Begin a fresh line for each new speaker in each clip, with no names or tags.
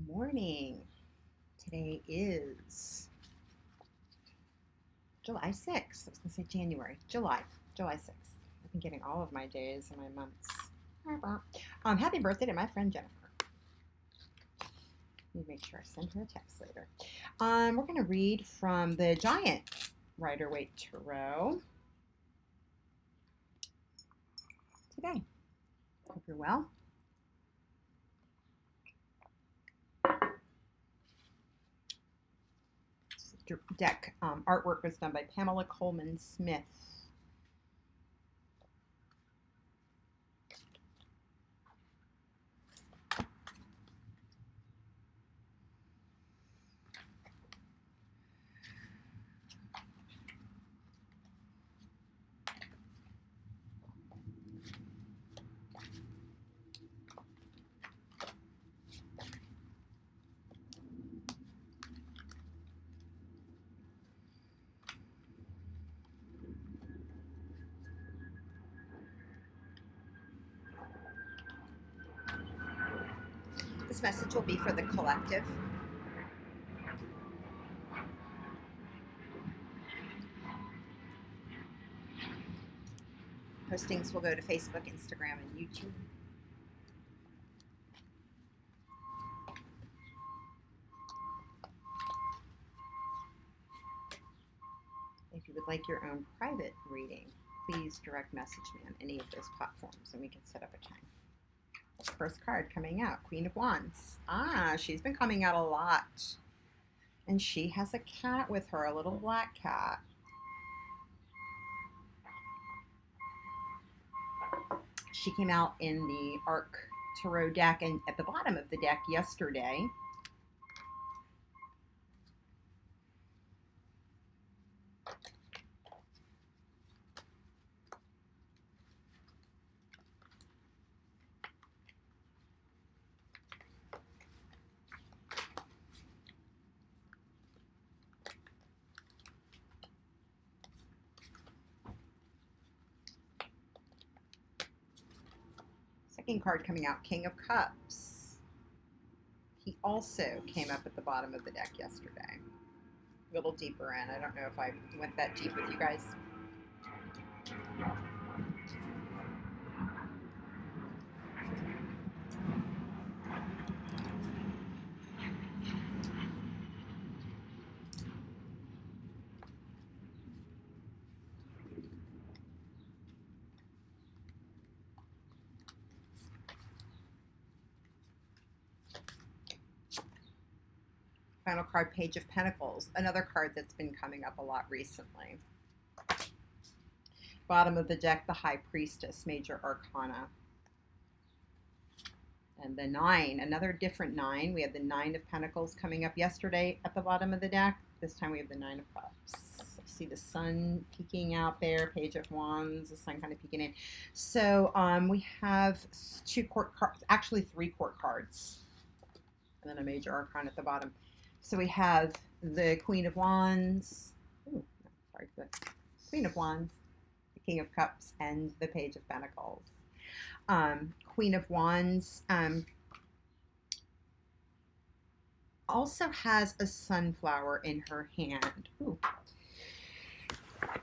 Morning. Today is July 6th. I was going to say January. July 6th. I've been getting all of my days and my months. Happy birthday to my friend Jennifer. Let me make sure I send her a text later. We're going to read from the Giant Rider Waite Tarot today. Hope you're well. Deck artwork was done by Pamela Coleman Smith. This message will be for the collective. Postings will go to Facebook, Instagram, and YouTube. If you would like your own private reading, please direct message me on any of those platforms and we can set up a time. First card coming out, Queen of Wands. She's been coming out a lot. And she has a cat with her, a little black cat. She came out in the Arc Tarot deck and at the bottom of the deck yesterday. Second card coming out, King of Cups. He also came up at the bottom of the deck yesterday. A little deeper in. I don't know if I went that deep with you guys. Final card, Page of Pentacles, another card that's been coming up a lot recently. Bottom of the deck, the High Priestess, Major Arcana. And the 9, another different 9. We had the 9 of Pentacles coming up yesterday at the bottom of the deck. This time we have the 9 of Cups. See the sun peeking out there, Page of Wands, the sun kind of peeking in. So we have 2 court cards, actually 3 court cards, and then a Major Arcana at the bottom. So we have the Queen of Wands, the Queen of Wands, the King of Cups, and the Page of Pentacles. Queen of Wands also has a sunflower in her hand. Ooh.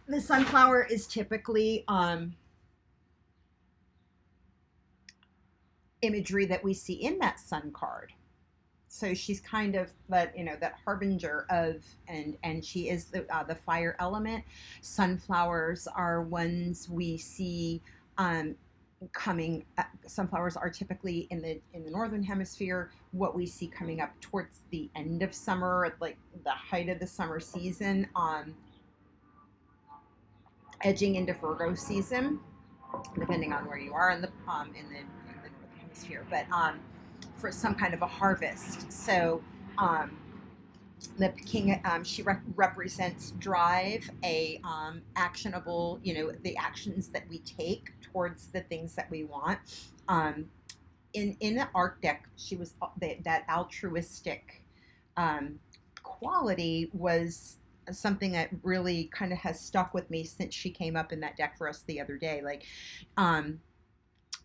The sunflower is typically imagery that we see in that sun card. So she's kind of that harbinger of, and she is the fire element. Sunflowers are ones we see coming. Sunflowers are typically in the northern hemisphere what we see coming up towards the end of summer, like the height of the summer season, edging into Virgo season, depending on where you are in the northern hemisphere. But for some kind of a harvest. So the king, she represents drive, a actionable, the actions that we take towards the things that we want. In the art deck, she was that altruistic quality was something that really kind of has stuck with me since she came up in that deck for us the other day. Like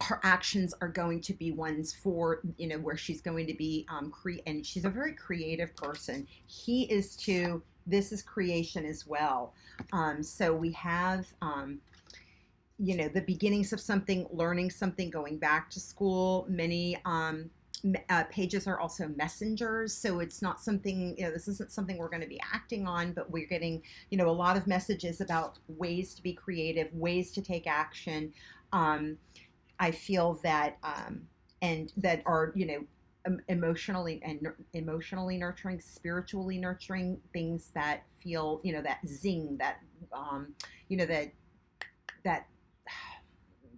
her actions are going to be ones for, where she's going to be and she's a very creative person. He is too. This is creation as well. So we have the beginnings of something, learning something, going back to school. Many pages are also messengers, so it's not something, this isn't something we're going to be acting on, but we're getting, a lot of messages about ways to be creative, ways to take action. I feel that, and that are, emotionally nurturing, spiritually nurturing, things that feel, that zing, that, that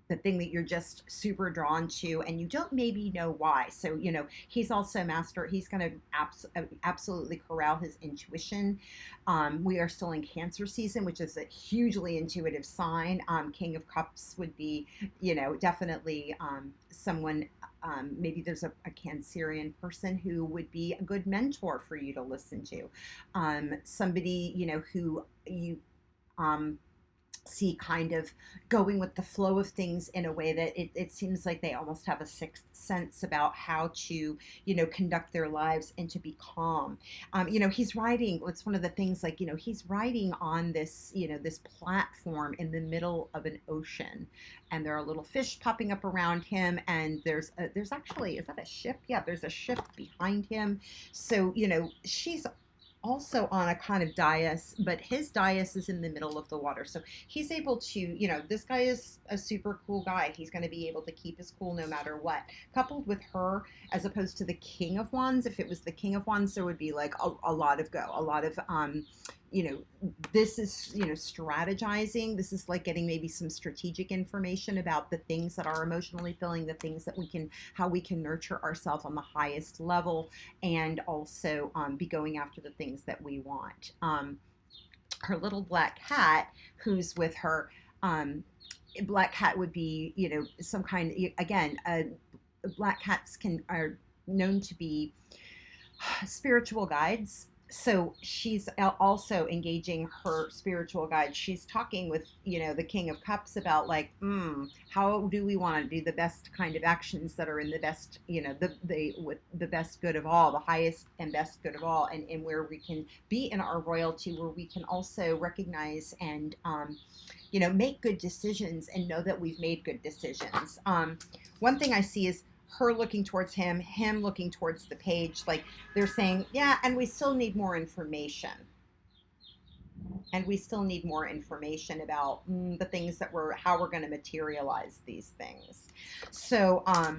the thing that you're just super drawn to, and you don't maybe know why. So, he's also he's going to absolutely corral his intuition. We are still in Cancer season, which is a hugely intuitive sign. King of Cups would be, definitely someone, maybe there's a Cancerian person who would be a good mentor for you to listen to. Somebody, who you, see kind of going with the flow of things in a way that it seems like they almost have a sixth sense about how to, conduct their lives and to be calm. He's riding, it's one of the things, like, he's riding on this, this platform in the middle of an ocean, and there are little fish popping up around him, and there's actually, is that a ship? Yeah, there's a ship behind him. So, she's also on a kind of dais, but his dais is in the middle of the water. So he's able to, this guy is a super cool guy. He's going to be able to keep his cool no matter what. Coupled with her, as opposed to the King of Wands, if it was the King of Wands, there would be like a lot of this is, strategizing. This is like getting maybe some strategic information about the things that are emotionally filling, the things that how we can nurture ourselves on the highest level, and also be going after the things that we want. Her little black cat, who's with her, black cat would be, some kind, again, black cats are known to be spiritual guides. So she's also engaging her spiritual guide. She's talking with, the King of Cups about, like, how do we want to do the best kind of actions that are in the best, with the best good of all, the highest and best good of all, and where we can be in our royalty, where we can also recognize and, make good decisions and know that we've made good decisions. One thing I see is her looking towards him looking towards the page, like they're saying, yeah, and we still need more information. And we still need more information about the things that how we're going to materialize these things. So I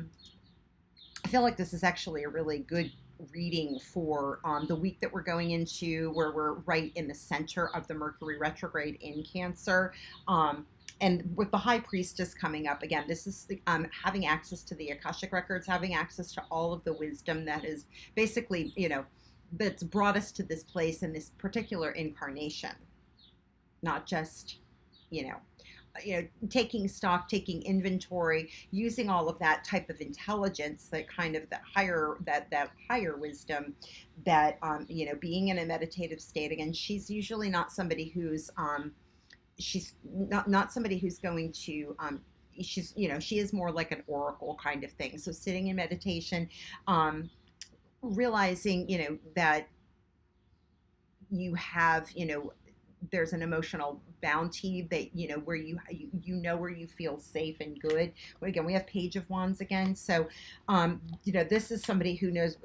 feel like this is actually a really good reading for the week that we're going into, where we're right in the center of the Mercury retrograde in Cancer. And with the High Priestess coming up, again, this is having access to the Akashic Records, having access to all of the wisdom that is basically, that's brought us to this place in this particular incarnation. Not just, taking stock, taking inventory, using all of that type of intelligence, that kind of that higher wisdom, that, being in a meditative state. Again, she's usually not somebody who's, she's not somebody who's going to, she's, she is more like an oracle kind of thing. So sitting in meditation, realizing, that you have, there's an emotional bounty that, where where you feel safe and good. But again, we have Page of Wands again. So, this is somebody who knows,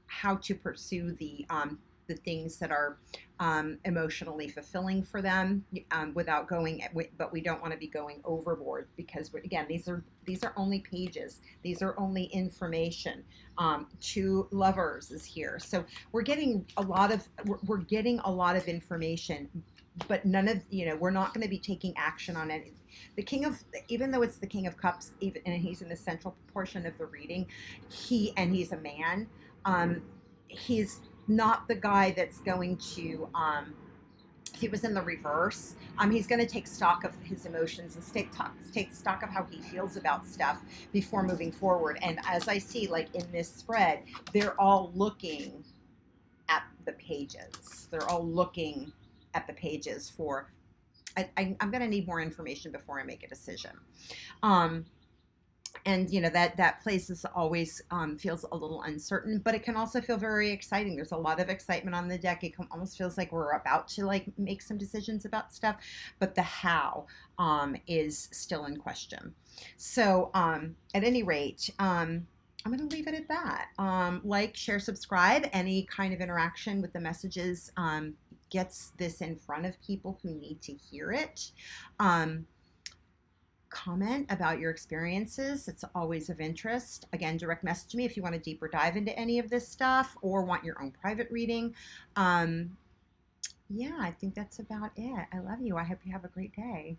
how to pursue the things that are emotionally fulfilling for them, without going, but we don't want to be going overboard, because again, these are only pages. These are only information. Two Lovers is here. So we're getting a lot of information, but none of, we're not going to be taking action on it. Even though it's the King of Cups, and he's in the central portion of the reading, he's a man. He's not the guy that's going to, if he was in the reverse, he's going to take stock of his emotions and take stock of how he feels about stuff before moving forward. And as I see, like in this spread, they're all looking at the pages. They're all looking at the pages for, I'm going to need more information before I make a decision. And that place is always feels a little uncertain, but it can also feel very exciting. There's a lot of excitement on the deck. It almost feels like we're about to like make some decisions about stuff, but the how is still in question. So at any rate, I'm going to leave it at that. Like, share, subscribe. Any kind of interaction with the messages gets this in front of people who need to hear it. Comment about your experiences. It's always of interest. Again, direct message me if you want to deeper dive into any of this stuff or want your own private reading. Yeah, I think that's about it. I love you. I hope you have a great day.